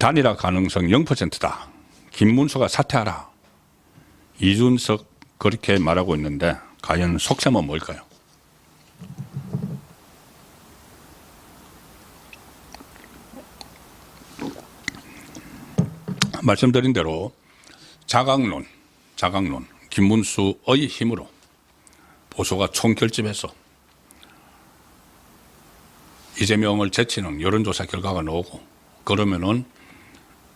단일화 가능성 0%다. 김문수가 사퇴하라. 이준석 그렇게 말하고 있는데 과연 속셈은 뭘까요? 말씀드린 대로 자강론, 김문수의 힘으로 보수가 총결집해서 이재명을 제치는 여론조사 결과가 나오고 그러면은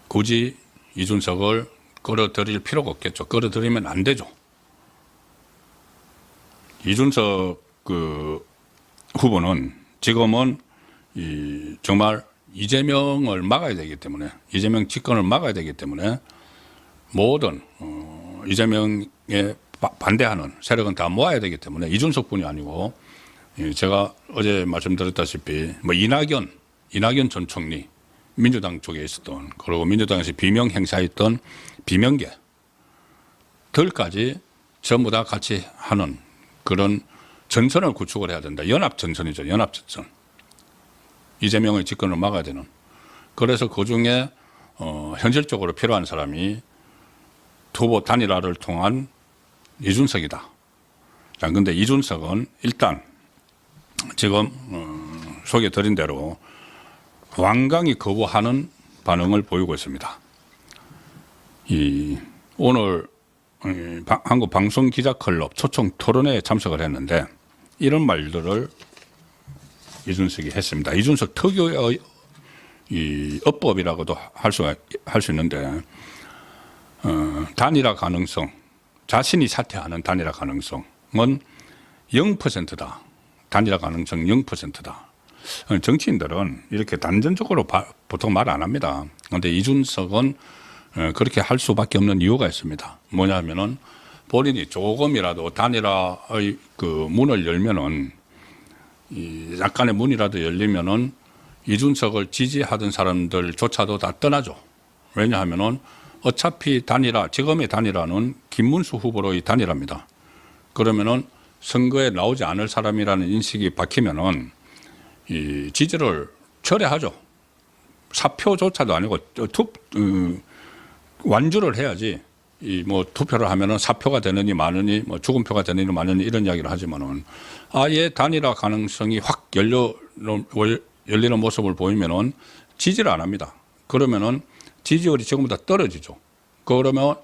굳이 이준석을 끌어들일 필요가 없겠죠. 끌어들이면 안 되죠. 이준석 후보는 지금은 정말 이재명을 막아야 되기 때문에 이재명 집권을 막아야 되기 때문에 모든 이재명에 반대하는 세력은 다 모아야 되기 때문에 이준석뿐이 아니고 제가 어제 말씀드렸다시피 뭐 이낙연 전 총리 민주당 쪽에 있었던 그리고 민주당에서 비명 행사했던 비명계들까지 전부 다 같이 하는 그런 전선을 구축을 해야 된다. 연합전선이죠. 연합전선. 이재명의 집권을 막아야 되는. 그래서 그중에 현실적으로 필요한 사람이 후보 단일화를 통한 이준석이다. 자, 근데 이준석은 일단 지금 소개드린 대로 완강히 거부하는 반응을 보이고 있습니다. 오늘 한국방송기자클럽 초청 토론회에 참석을 했는데 이런 말들을 이준석이 했습니다. 이준석 특유의 어법이라고도 할 수 있는데 단일화 가능성, 자신이 사퇴하는 단일화 가능성은 0%다. 단일화 가능성 0%다. 정치인들은 이렇게 단전적으로 보통 말 안 합니다. 그런데 이준석은 그렇게 할 수밖에 없는 이유가 있습니다. 뭐냐면은 본인이 조금이라도 단일화의 문을 열면은 약간의 문이라도 열리면은 이준석을 지지하던 사람들조차도 다 떠나죠. 왜냐하면은 어차피 지금의 단일화는 김문수 후보로의 단일화입니다. 그러면은 선거에 나오지 않을 사람이라는 인식이 박히면은 이 지지를 철회하죠. 사표조차도 아니고 완주를 해야지. 뭐 투표를 하면은 사표가 되느니 마느니 뭐 죽음표가 되느니 마느니 이런 이야기를 하지만은 아예 단일화 가능성이 확 열리는 모습을 보이면은 지지를 안 합니다. 그러면은 지지율이 지금보다 떨어지죠. 그러면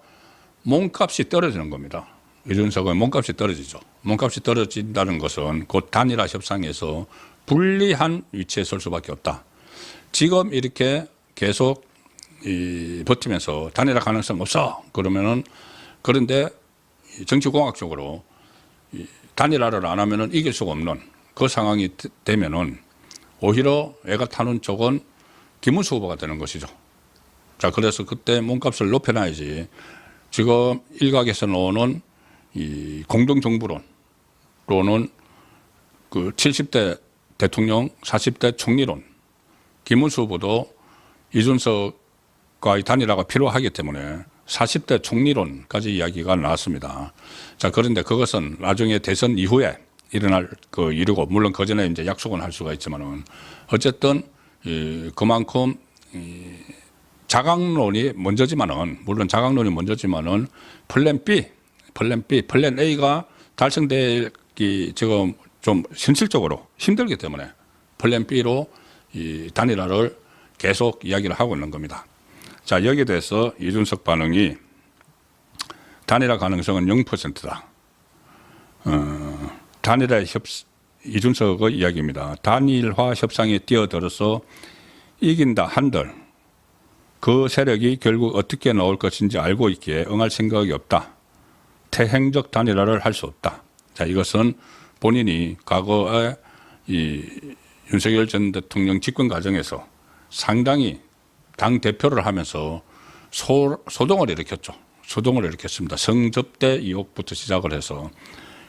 몸값이 떨어지는 겁니다. 이준석의 몸값이 떨어지죠. 몸값이 떨어진다는 것은 곧 단일화 협상에서 불리한 위치에 설 수밖에 없다. 지금 이렇게 계속 버티면서 단일화 가능성 없어. 그러면은 그런데 정치공학적으로 단일화를 안 하면은 이길 수가 없는 그 상황이 되면은 오히려 애가 타는 쪽은 김문수 후보가 되는 것이죠. 자, 그래서 그때 몸값을 높여놔야지. 지금 일각에서 나오는 이 공동정부론 또는 그 70대 대통령, 40대 총리론, 김문수 후보도 이준석과의 단일화가 필요하기 때문에 40대 총리론까지 이야기가 나왔습니다. 자, 그런데 그것은 나중에 대선 이후에 일어날 일이고, 물론 그 전에 이제 약속은 할 수가 있지만은 어쨌든 그만큼 자강론이 먼저지만은, 물론 자강론이 먼저지만은 플랜 A가 달성되기 지금 좀 현실적으로 힘들기 때문에 플랜 B로 이 단일화를 계속 이야기를 하고 있는 겁니다. 자, 여기에 대해서 이준석 반응이 단일화 가능성은 0%다. 이준석의 이야기입니다. 단일화 협상에 뛰어들어서 이긴다 한들 그 세력이 결국 어떻게 나올 것인지 알고 있기에 응할 생각이 없다. 태행적 단일화를 할 수 없다. 자, 이것은 본인이 과거에 윤석열 전 대통령 집권 과정에서 상당히 당 대표를 하면서 소동을 일으켰죠. 소동을 일으켰습니다. 성접대 의혹부터 시작을 해서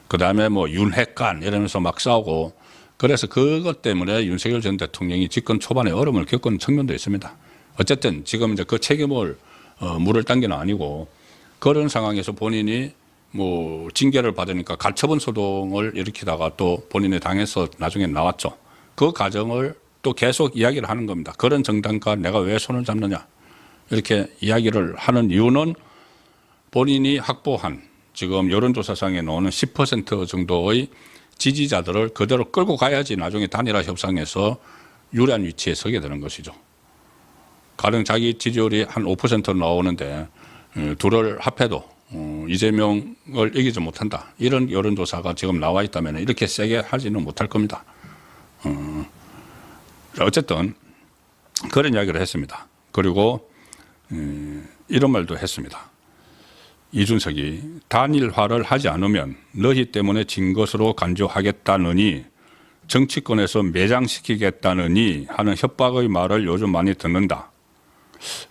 그 다음에 뭐 윤핵관 이러면서 막 싸우고, 그래서 그것 때문에 윤석열 전 대통령이 집권 초반에 어려움을 겪은 측면도 있습니다. 어쨌든 지금 이제 그 책임을 물을 딴 게 아니고, 그런 상황에서 본인이 뭐 징계를 받으니까 가처분 소동을 일으키다가 또 본인의 당에서 나중에 나왔죠. 그 과정을 또 계속 이야기를 하는 겁니다. 그런 정당과 내가 왜 손을 잡느냐. 이렇게 이야기를 하는 이유는 본인이 확보한 지금 여론조사상에 나오는 10% 정도의 지지자들을 그대로 끌고 가야지 나중에 단일화 협상에서 유리한 위치에 서게 되는 것이죠. 가령 자기 지지율이 한 5% 나오는데 둘을 합해도 이재명을 이기지 못한다. 이런 여론조사가 지금 나와 있다면 이렇게 세게 하지는 못할 겁니다. 어쨌든 그런 이야기를 했습니다. 그리고 이런 말도 했습니다. 이준석이 단일화를 하지 않으면 너희 때문에 진 것으로 간주하겠다느니 정치권에서 매장시키겠다느니 하는 협박의 말을 요즘 많이 듣는다.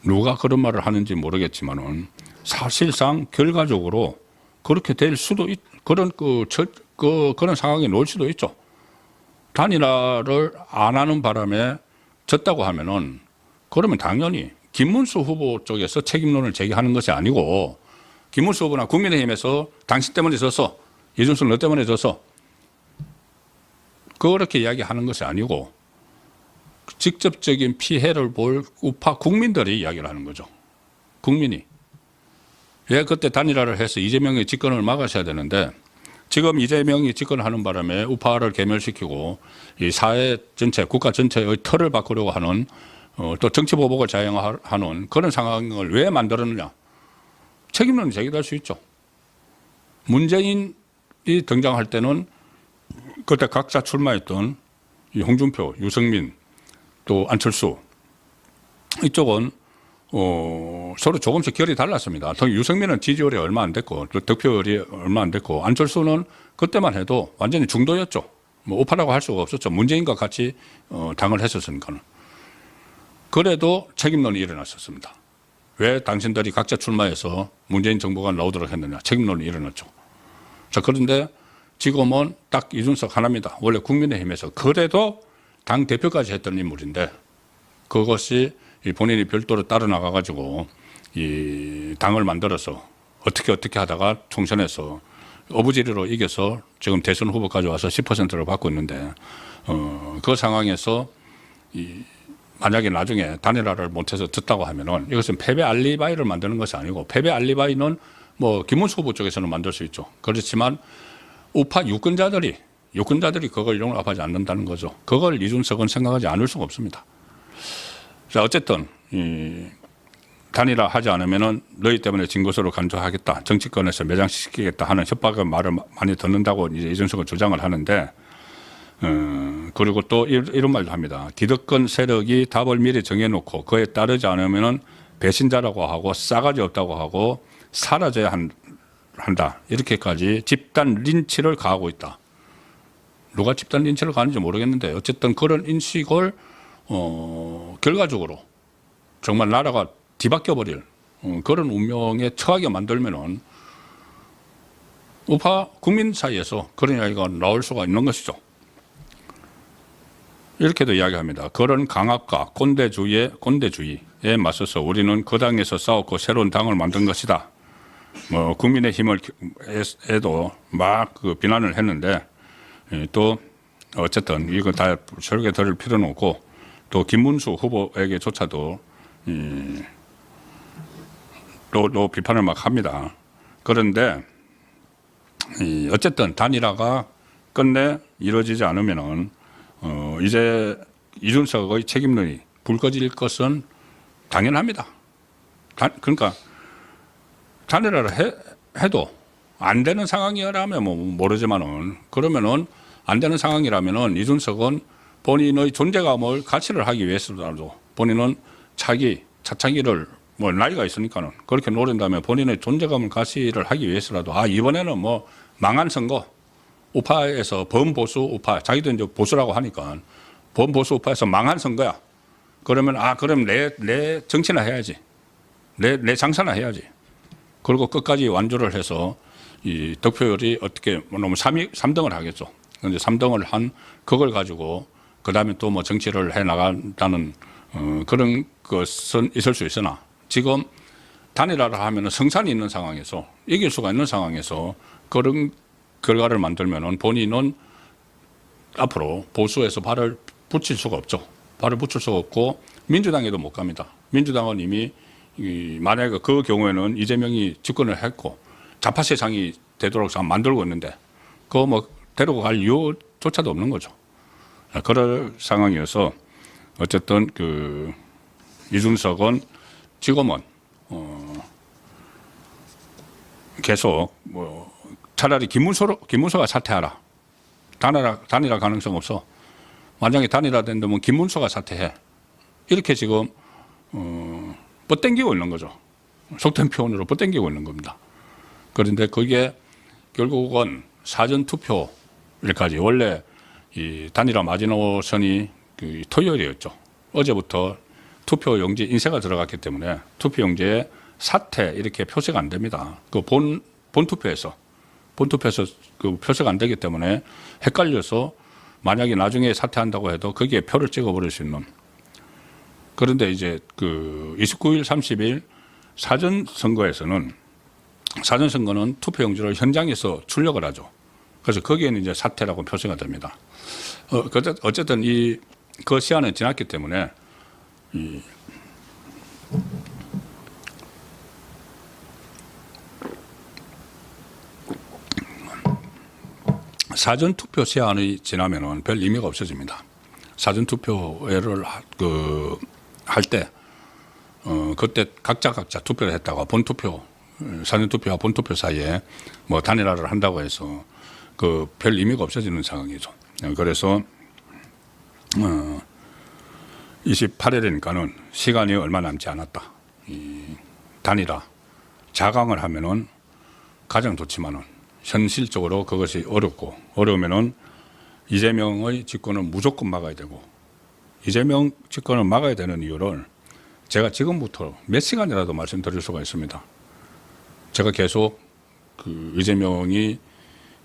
누가 그런 말을 하는지 모르겠지만은 사실상 결과적으로 그렇게 될 수도 그런 그런 상황에 놓을 수도 있죠. 단일화를 안 하는 바람에 졌다고 하면은 그러면 당연히 김문수 후보 쪽에서 책임론을 제기하는 것이 아니고 김문수 후보나 국민의힘에서 당신 때문에 졌어. 이준석 너 때문에 졌어. 그렇게 이야기하는 것이 아니고 직접적인 피해를 볼 우파 국민들이 이야기를 하는 거죠. 국민이. 왜 그때 단일화를 해서 이재명의 집권을 막으셔야 되는데 지금 이재명이 집권하는 바람에 우파를 괴멸시키고 이 사회 전체, 국가 전체의 틀을 바꾸려고 하는 또 정치 보복을 자행하는 그런 상황을 왜 만들었느냐. 책임론이 제기될 수 있죠. 문재인이 등장할 때는 그때 각자 출마했던 홍준표, 유승민, 또 안철수 이쪽은 서로 조금씩 결이 달랐습니다. 유승민은 지지율이 얼마 안 됐고 또 득표율이 얼마 안 됐고 안철수는 그때만 해도 완전히 중도였죠. 뭐 우파라고 할 수가 없었죠. 문재인과 같이 당을 했었으니까는. 그래도 책임론이 일어났었습니다. 왜 당신들이 각자 출마해서 문재인 정부가 나오도록 했느냐. 책임론이 일어났죠. 자, 그런데 지금은 딱 이준석 하나입니다. 원래 국민의힘에서 그래도 당 대표까지 했던 인물인데 그것이 본인이 별도로 따로 나가가지고 이 당을 만들어서 어떻게 하다가 총선에서 어부지리로 이겨서 지금 대선 후보까지 와서 10%를 받고 있는데 그 상황에서 만약에 나중에 단일화를 못해서 졌다고 하면은 이것은 패배 알리바이를 만드는 것이 아니고 패배 알리바이는 뭐 김문수 후보 쪽에서는 만들 수 있죠. 그렇지만 우파 유권자들이 그걸 용납하지 않는다는 거죠. 그걸 이준석은 생각하지 않을 수가 없습니다. 자, 어쨌든 단일화 하지 않으면은 너희 때문에 진 것으로 간주하겠다. 정치권에서 매장시키겠다 하는 협박의 말을 많이 듣는다고 이제 이준석은 주장을 하는데 그리고 또 이런 말도 합니다. 기득권 세력이 답을 미리 정해놓고 그에 따르지 않으면은 배신자라고 하고 싸가지 없다고 하고 사라져야 한다. 이렇게까지 집단 린치를 가하고 있다. 누가 집단 린치를 가는지 모르겠는데 어쨌든 그런 인식을 결과적으로 정말 나라가 뒤바뀌어 버릴 그런 운명에 처하게 만들면은 우파 국민 사이에서 그런 이야기가 나올 수가 있는 것이죠. 이렇게도 이야기합니다. 그런 강압과 꼰대주의에 맞서서 우리는 그 당에서 싸웠고 새로운 당을 만든 것이다. 뭐 국민의힘에도 막 그 비난을 했는데 또 어쨌든 이거 다 설계 들을 필요는 없고 또 김문수 후보에게조차도 또 비판을 막 합니다. 그런데 어쨌든 단일화가 끝내 이루어지지 않으면은 이제 이준석의 책임론이 불 꺼질 것은 당연합니다. 그러니까 단일화를 해도 안 되는 상황이라면 뭐 모르지만은 그러면은 안 되는 상황이라면은 이준석은 본인의 존재감을 가치를 하기 위해서라도 본인은 차창기를 뭐 나이가 있으니까는 그렇게 노린다면 본인의 존재감을 가치를 하기 위해서라도 이번에는 뭐 망한 선거 우파에서 범보수 우파 자기도 이제 보수라고 하니까 범보수 우파에서 망한 선거야. 그러면 그럼 내 정치나 해야지. 내 장사나 해야지. 그리고 끝까지 완주를 해서 이 득표율이 어떻게 너무 3등을 하겠죠. 그런데 3등을 한 그걸 가지고 그다음에 또 뭐 정치를 해 나간다는 그런 것은 있을 수 있으나 지금 단일화를 하면은 성산이 있는 상황에서 이길 수가 있는 상황에서 그런 결과를 만들면은 본인은 앞으로 보수에서 발을 붙일 수가 없죠. 발을 붙일 수가 없고 민주당에도 못 갑니다. 민주당은 이미 만약에 그 경우에는 이재명이 집권을 했고 좌파 세상이 되도록 만들고 있는데 그거 뭐 데리고 갈 이유조차도 없는 거죠. 그럴 상황이어서 어쨌든 그 이준석은 지금은 계속 뭐 차라리 김문수가 사퇴하라. 단일화 가능성 없어. 만약에 단일화 된다면 김문수가 사퇴해. 이렇게 지금 뻗당기고 있는 거죠. 속된 표현으로 뻗당기고 있는 겁니다. 그런데 그게 결국은 사전투표일까지 원래 이 단일화 마지노선이 그 토요일이었죠. 어제부터 투표용지 인쇄가 들어갔기 때문에 투표용지에 사퇴 이렇게 표시가 안 됩니다. 그 본투표에서 그 표시가 안 되기 때문에 헷갈려서 만약에 나중에 사퇴한다고 해도 거기에 표를 찍어버릴 수 있는. 그런데 이제 그 29일, 30일 사전선거는 투표용지를 현장에서 출력을 하죠. 그래서 거기에는 이제 사퇴라고 표시가 됩니다. 어쨌든 그 시한은 지났기 때문에 사전투표 시한이 지나면은 별 의미가 없어집니다. 사전투표를 할 때, 그때 각자 투표를 했다가 사전투표와 본투표 사이에 뭐 단일화를 한다고 해서 그 별 의미가 없어지는 상황이죠. 그래서, 28일이니까는 시간이 얼마 남지 않았다. 단일화, 자강을 하면은 가장 좋지만은 현실적으로 그것이 어려우면은 이재명의 집권을 무조건 막아야 되고, 이재명 집권을 막아야 되는 이유를 제가 지금부터 몇 시간이라도 말씀드릴 수가 있습니다. 제가 계속 그 이재명이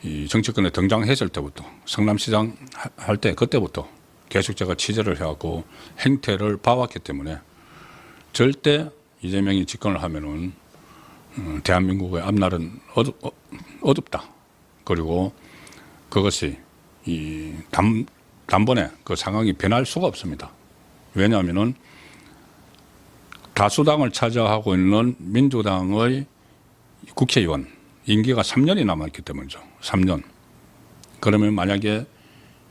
이 정치권에 등장했을 때부터 성남시장 할 때 그때부터 계속 제가 취재를 해왔고 행태를 봐왔기 때문에 절대 이재명이 집권을 하면은 대한민국의 앞날은 어둡다. 그리고 그것이 단번에 그 상황이 변할 수가 없습니다. 왜냐하면은 다수당을 차지하고 있는 민주당의 국회의원 임기가 3년이 남았기 때문이죠. 3년. 그러면 만약에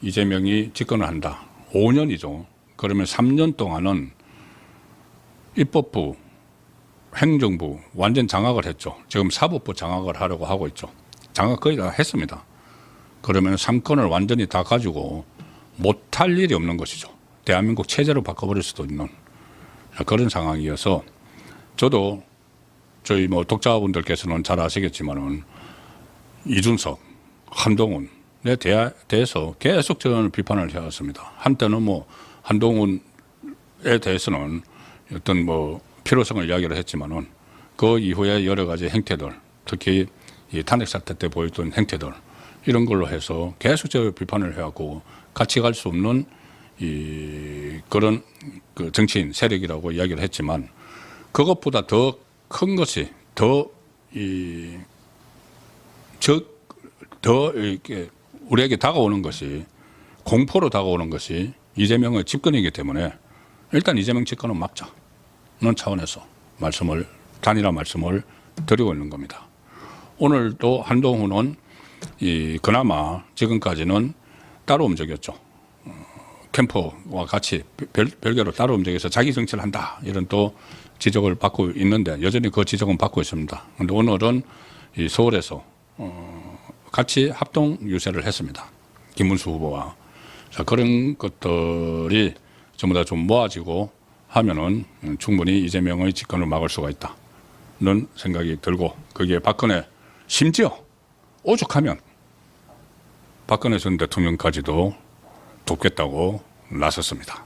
이재명이 집권을 한다. 5년이죠. 그러면 3년 동안은 입법부, 행정부 완전 장악을 했죠. 지금 사법부 장악을 하려고 하고 있죠. 장악 거의 다 했습니다. 그러면 3권을 완전히 다 가지고 못할 일이 없는 것이죠. 대한민국 체제로 바꿔버릴 수도 있는 그런 상황이어서 저도 저희 뭐 독자분들께서는 잘 아시겠지만은 이준석, 한동훈에 대해서 계속 저는 비판을 해왔습니다. 한때는 뭐 한동훈에 대해서는 어떤 뭐 필요성을 이야기를 했지만은 그 이후에 여러 가지 행태들, 특히 이 탄핵 사태 때 보였던 행태들 이런 걸로 해서 계속 저 비판을 해왔고 같이 갈 수 없는 그런 그 정치인 세력이라고 이야기를 했지만 그것보다 더 큰 것이 더 이렇게 우리에게 다가오는 것이 공포로 다가오는 것이 이재명의 집권이기 때문에 일단 이재명 집권은 막자는 차원에서 단일화 말씀을 드리고 있는 겁니다. 오늘도 한동훈은 그나마 지금까지는 따로 움직였죠. 캠프와 같이 별개로 따로 움직여서 자기 정치를 한다. 이런 또 지적을 받고 있는데 여전히 그 지적은 받고 있습니다. 그런데 오늘은 서울에서 같이 합동 유세를 했습니다. 김문수 후보와. 자, 그런 것들이 전부 다 좀 모아지고 하면은 충분히 이재명의 집권을 막을 수가 있다는 생각이 들고 거기에 박근혜 심지어 오죽하면 박근혜 전 대통령까지도 돕겠다고 나섰습니다.